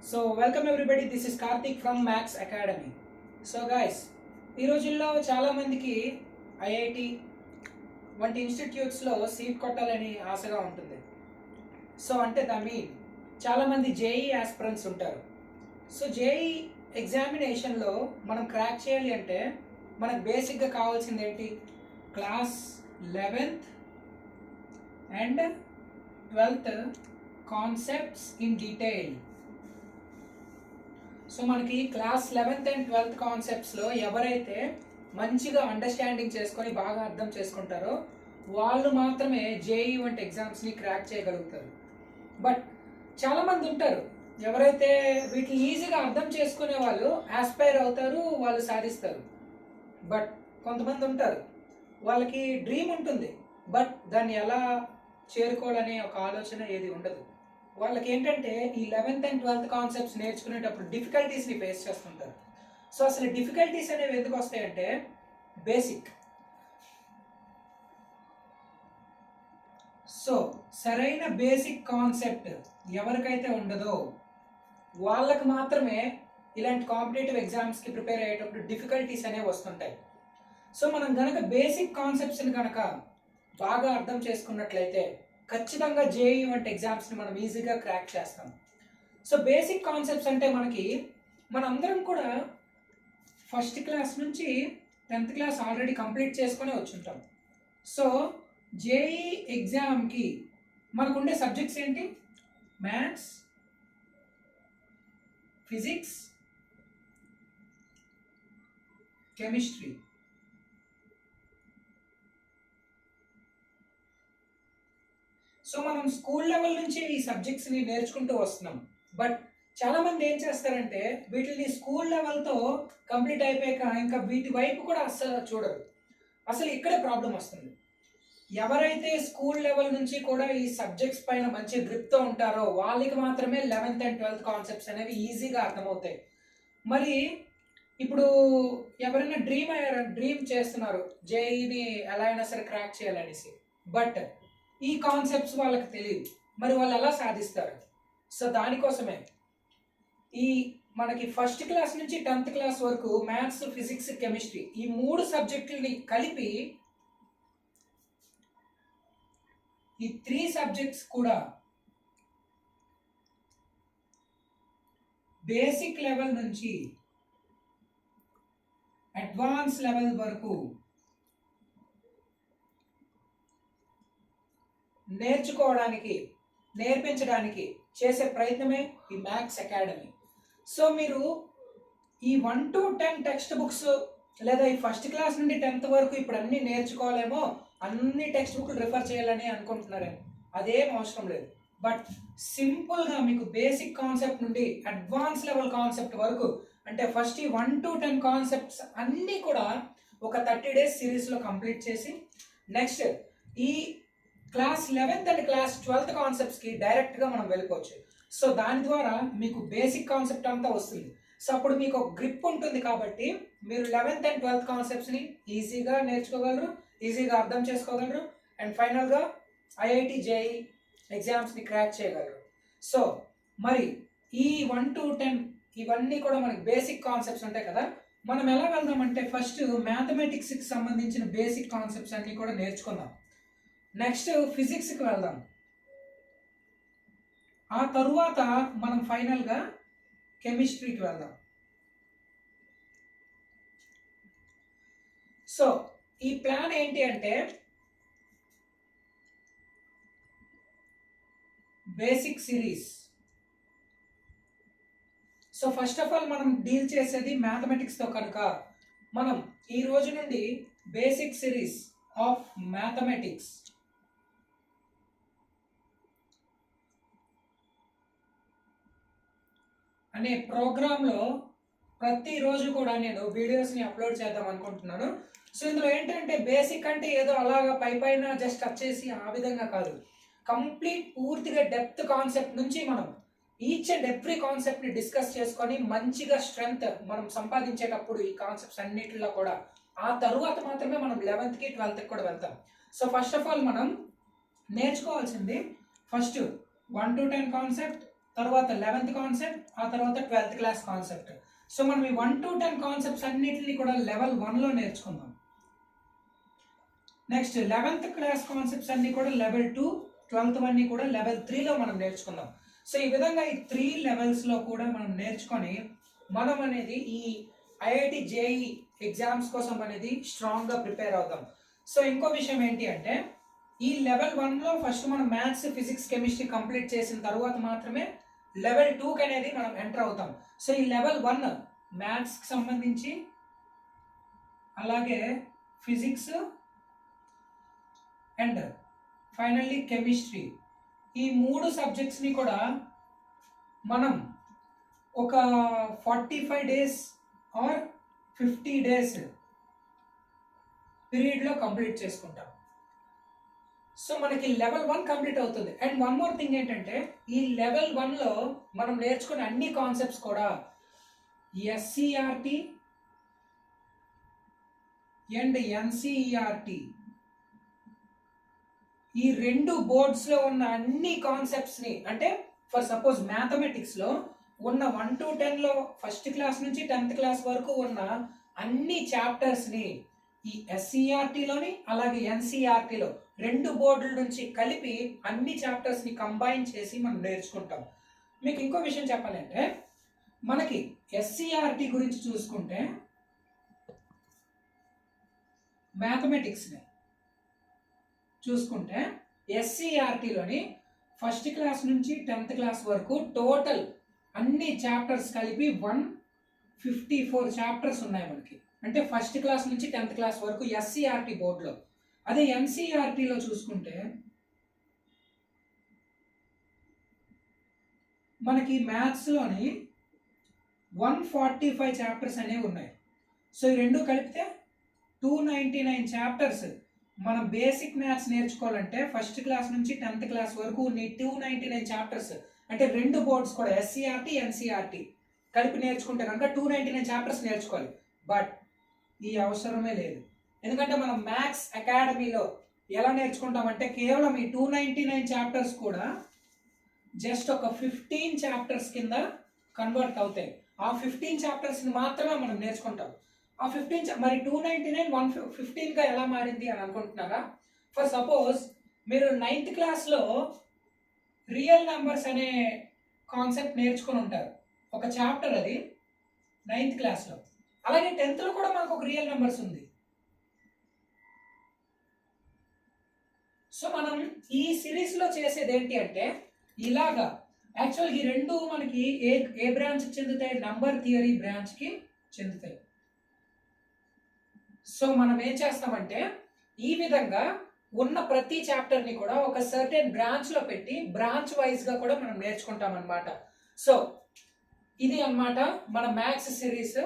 So welcome everybody, this is Karthik from maths academy. So guys, ఈ రోజుల్లో చాలామందికి IIT వంటి ఇన్స్టిట్యూట్స్లో సీట్ కొట్టాలని ఆశగా ఉంటుంది. సో అంటే దాన్ని చాలామంది జేఈ ఆస్పిరెంట్స్ ఉంటారు. సో జేఈ ఎగ్జామినేషన్లో మనం క్రాక్ చేయాలి అంటే మనకు బేసిక్గా కావాల్సింది ఏంటి? Class 11th and 12th concepts in detail. So మనకి క్లాస్ 11th అండ్ 12th కాన్సెప్ట్స్లో ఎవరైతే మంచిగా అండర్స్టాండింగ్ చేసుకొని బాగా అర్థం చేసుకుంటారో వాళ్ళు మాత్రమే జేఈ వంటి ఎగ్జామ్స్ని క్రాక్ చేయగలుగుతారు. బట్ చాలామంది ఉంటారు ఎవరైతే వీటిని ఈజీగా అర్థం చేసుకునే వాళ్ళు ఆస్పైర్ అవుతారు, వాళ్ళు సాధిస్తారు. బట్ కొంతమంది ఉంటారు వాళ్ళకి డ్రీమ్ ఉంటుంది, బట్ దాన్ని ఎలా చేరుకోవాలనే ఒక ఆలోచన ఏది ఉండదు. వాళ్ళకి ఏంటంటే ఈ 11th అండ్ 12th కాన్సెప్ట్స్ నేర్చుకునేటప్పుడు డిఫికల్టీస్ని ఫేస్ చేస్తుంటారు. సో అసలు డిఫికల్టీస్ అనేవి ఎందుకు వస్తాయంటే బేసిక్. సో సరైన బేసిక్ కాన్సెప్ట్ ఎవరికైతే ఉండదో వాళ్ళకి మాత్రమే ఇలాంటి కాంపిటేటివ్ ఎగ్జామ్స్కి ప్రిపేర్ అయ్యేటప్పుడు డిఫికల్టీస్ అనేవి వస్తుంటాయి. సో మనం కనుక బేసిక్ కాన్సెప్ట్స్ని కనుక బాగా అర్థం చేసుకున్నట్లయితే ఖచ్చితంగా జేఈ వంటి ఎగ్జామ్స్ని మనం ఈజీగా క్రాక్ చేస్తాం. సో బేసిక్ కాన్సెప్ట్స్ అంటే మనందరం కూడా ఫస్ట్ క్లాస్ నుంచి 10th క్లాస్ ఆల్రెడీ కంప్లీట్ చేసుకొని వచ్చుంటాం. సో జేఈ ఎగ్జామ్కి మనకు ఉండే సబ్జెక్ట్స్ ఏంటి? Maths, physics, chemistry. సో మనం స్కూల్ లెవెల్ నుంచి ఈ సబ్జెక్ట్స్ని నేర్చుకుంటూ వస్తున్నాం. బట్ చాలామంది ఏం చేస్తారంటే వీటిని స్కూల్ లెవెల్తో కంప్లీట్ అయిపోయాక ఇంకా వీటి వైపు కూడా అస్సలు చూడరు. అసలు ఇక్కడే ప్రాబ్లం వస్తుంది. ఎవరైతే స్కూల్ లెవెల్ నుంచి కూడా ఈ సబ్జెక్ట్స్ పైన మంచి గ్రిప్తో ఉంటారో వాళ్ళకి మాత్రమే 11th అండ్ 12th కాన్సెప్ట్స్ అనేవి ఈజీగా అర్థమవుతాయి. మరి ఇప్పుడు ఎవరైనా డ్రీమ్ చేస్తున్నారు జేఈని ఎలా అయినా సరే క్రాక్ చేయాలనేసి, బట్ ఈ కాన్సెప్ట్స్ వాళ్ళకి తెలియదు, మరి వాళ్ళు ఎలా సాధిస్తారు? సో దానికోసమే ఈ మనకి ఫస్ట్ క్లాస్ నుంచి 10th క్లాస్ వరకు మ్యాథ్స్, ఫిజిక్స్, కెమిస్ట్రీ ఈ 3 సబ్జెక్టులని కలిపి ఈ 3 సబ్జెక్ట్స్ కూడా బేసిక్ లెవెల్ నుంచి అడ్వాన్స్ లెవెల్ వరకు నేర్పించడానికి చేసే ప్రయత్నమే ఈ మ్యాథ్స్ అకాడమీ. సో మీరు ఈ 1 to 10 టెక్స్ట్ బుక్స్ లేదా ఈ ఫస్ట్ క్లాస్ నుండి 10th వరకు ఇప్పుడు అన్నీ నేర్చుకోవాలేమో, అన్ని టెక్స్ట్ బుక్లు రిఫర్ చేయాలని అనుకుంటున్నారేమో. అదేం అవసరం లేదు. బట్ సింపుల్గా మీకు బేసిక్ కాన్సెప్ట్ నుండి అడ్వాన్స్ లెవెల్ కాన్సెప్ట్ వరకు, అంటే ఫస్ట్ ఈ 1 to 10 కాన్సెప్ట్స్ అన్నీ కూడా ఒక 30 days సిరీస్లో కంప్లీట్ చేసి నెక్స్ట్ ఈ class 11th and class 12th కాన్సెప్ట్స్కి డైరెక్ట్గా మనం వెళ్ళిపోవచ్చు. సో దాని ద్వారా మీకు బేసిక్ కాన్సెప్ట్ అంతా వస్తుంది. సో అప్పుడు మీకు ఒక గ్రిప్ ఉంటుంది కాబట్టి మీరు 11th అండ్ 12th కాన్సెప్ట్స్ని ఈజీగా నేర్చుకోగలరు, ఈజీగా అర్థం చేసుకోగలరు, అండ్ ఫైనల్గా ఐఐటి జేఈ ఎగ్జామ్స్ని క్రాక్ చేయగలరు. సో మరి ఈ 1 to 10 ఇవన్నీ కూడా మనకి బేసిక్ కాన్సెప్ట్స్ ఉంటాయి కదా. మనం ఎలా వెళ్దామంటే ఫస్ట్ మ్యాథమెటిక్స్కి సంబంధించిన బేసిక్ కాన్సెప్ట్స్ అన్నీ కూడా నేర్చుకుందాం. నెక్స్ట్ ఫిజిక్స్కి వెళ్దాం. ఆ తరువాత మనం ఫైనల్గా కెమిస్ట్రీకి వెళ్దాం. సో ఈ ప్లాన్ ఏంటి అంటే basic series. So first of all మనం డీల్ చేసేది మ్యాథమెటిక్స్తో కనుక మనం ఈ రోజు నుండి బేసిక్ సిరీస్ ఆఫ్ మ్యాథమెటిక్స్ అనే ప్రోగ్రాంలో ప్రతిరోజు కూడా నేను వీడియోస్ని అప్లోడ్ చేద్దాం అనుకుంటున్నాను. సో ఇందులో ఏంటంటే బేసిక్ అంటే ఏదో అలాగా పైన జస్ట్ టచ్ చేసి ఆ విధంగా కాదు, కంప్లీట్ పూర్తిగా డెప్త్ కాన్సెప్ట్ నుంచి మనం ఈచ్ అండ్ ఎవ్రీ కాన్సెప్ట్ని డిస్కస్ చేసుకొని మంచిగా స్ట్రెంగ్త్ మనం సంపాదించేటప్పుడు ఈ కాన్సెప్ట్స్ అన్నిటిలో కూడా ఆ తరువాత మాత్రమే మనం 11th కి 12th కి కూడా వెళ్తాం. సో ఫస్ట్ ఆఫ్ ఆల్ మనం నేర్చుకోవాల్సింది ఫస్ట్ 1 to 10 కాన్సెప్ట్, తర్వాత 11th కాన్సెప్ట్, ఆ తర్వాత 12th క్లాస్ కాన్సెప్ట్. సో మనం ఈ 1 to 10 కాన్సెప్ట్స్ అన్నిటిని కూడా లెవెల్ 1లో నేర్చుకుందాం. నెక్స్ట్ 11th క్లాస్ కాన్సెప్ట్స్ అన్ని కూడా లెవెల్ 2, 12th అన్ని కూడా లెవెల్ 3లో మనం నేర్చుకుందాం. సో ఈ విధంగా ఈ 3 లెవెల్స్లో కూడా మనం నేర్చుకొని మనం అనేది ఈ ఐఐటి జేఈ ఎగ్జామ్స్ కోసం అనేది స్ట్రాంగ్గా ప్రిపేర్ అవుతాం. సో ఇంకో విషయం ఏంటి అంటే ఈ లెవెల్ 1లో ఫస్ట్ మనం మ్యాథ్స్, ఫిజిక్స్, కెమిస్ట్రీ కంప్లీట్ చేసిన తర్వాత మాత్రమే లెవెల్ 2కి అనేది మనం ఎంటర్ అవుతాం. సో ఈ లెవెల్ 1 మ్యాథ్స్కి సంబంధించి, అలాగే ఫిజిక్స్ అండ్ ఫైనల్లీ కెమిస్ట్రీ, ఈ 3 సబ్జెక్ట్స్ని కూడా మనం ఒక 45 days ఆర్ 50 days పీరియడ్లో కంప్లీట్ చేసుకుంటాం. సో మనకి లెవెల్ 1 కంప్లీట్ అవుతుంది. అండ్ వన్ మోర్ థింగ్ ఏంటంటే ఈ లెవెల్ 1లో మనం నేర్చుకునే అన్ని కాన్సెప్ట్స్ కూడా ఎస్సీఆర్టీ అండ్ ఎన్సీఈఆర్టీ, ఈ 2 బోర్డ్స్లో ఉన్న అన్ని కాన్సెప్ట్స్ని, అంటే ఫర్ సపోజ్ మ్యాథమెటిక్స్లో ఉన్న 1 to 10లో ఫస్ట్ క్లాస్ నుంచి 10th క్లాస్ వరకు ఉన్న అన్ని చాప్టర్స్ని ఈ ఎస్సీఆర్టీలోని అలాగే ఎన్సీఆర్టీలో 2 బోర్డుల నుంచి కలిపి అన్ని చాప్టర్స్ని కంబైన్ చేసి మనం నేర్చుకుంటాం. మీకు ఇంకో విషయం చెప్పాలంటే మనకి ఎస్సీఆర్టీ గురించి చూసుకుంటే మ్యాథమెటిక్స్ని చూసుకుంటే ఎస్సీఆర్టీలోని ఫస్ట్ క్లాస్ నుంచి 10th క్లాస్ వరకు టోటల్ అన్ని చాప్టర్స్ కలిపి 154 చాప్టర్స్ ఉన్నాయి మనకి. అంటే ఫస్ట్ క్లాస్ నుంచి 10th క్లాస్ వరకు ఎస్సీఆర్టీ బోర్డులో. అదే ఎన్సీఆర్టీలో చూసుకుంటే మనకి మ్యాథ్స్లోని 145 చాప్టర్స్ అనేవి ఉన్నాయి. సో ఈ 2 కలిపితే 299 చాప్టర్స్. మన బేసిక్ మ్యాథ్స్ నేర్చుకోవాలంటే ఫస్ట్ క్లాస్ నుంచి 10th క్లాస్ వరకు ఉన్న 299 చాప్టర్స్, అంటే 2 బోర్డ్స్ కూడా ఎస్సీఆర్టీ, ఎన్సీఆర్టీ కలిపి నేర్చుకుంటే కనుక 299 చాప్టర్స్ నేర్చుకోవాలి. బట్ ఈ అవసరమే లేదు. ఎందుకంటే మనం మ్యాథ్స్ అకాడమీలో ఎలా నేర్చుకుంటామంటే కేవలం ఈ 299 చాప్టర్స్ కూడా జస్ట్ ఒక 15 చాప్టర్స్ కింద కన్వర్ట్ అవుతాయి. ఆ 15 చాప్టర్స్ని మాత్రమే మనం నేర్చుకుంటాం. ఆ 15 మరి 299 115గా ఎలా మారింది అని అనుకుంటున్నారా? ఫర్ సపోజ్ మీరు 9th క్లాస్లో రియల్ నెంబర్స్ అనే కాన్సెప్ట్ నేర్చుకుని ఉంటారు, ఒక చాప్టర్ అది 9th క్లాస్లో. అలాగే 10thలో కూడా మనకు ఒక రియల్ నెంబర్స్ ఉంది. సో మనం ఈ సిరీస్లో చేసేది ఏంటి అంటే ఇలాగా యాక్చువల్గా ఈ 2 మనకి ఏ బ్రాంచ్కి చెందుతాయి? నంబర్ థియరీ బ్రాంచ్కి చెందుతాయి. సో మనం ఏం చేస్తామంటే ఈ విధంగా ఉన్న ప్రతి చాప్టర్ని కూడా ఒక సర్టెన్ బ్రాంచ్లో పెట్టి బ్రాంచ్ వైజ్గా కూడా మనం నేర్చుకుంటాం అన్నమాట. సో ఇది అన్నమాట మన మ్యాథ్స్ సిరీస్.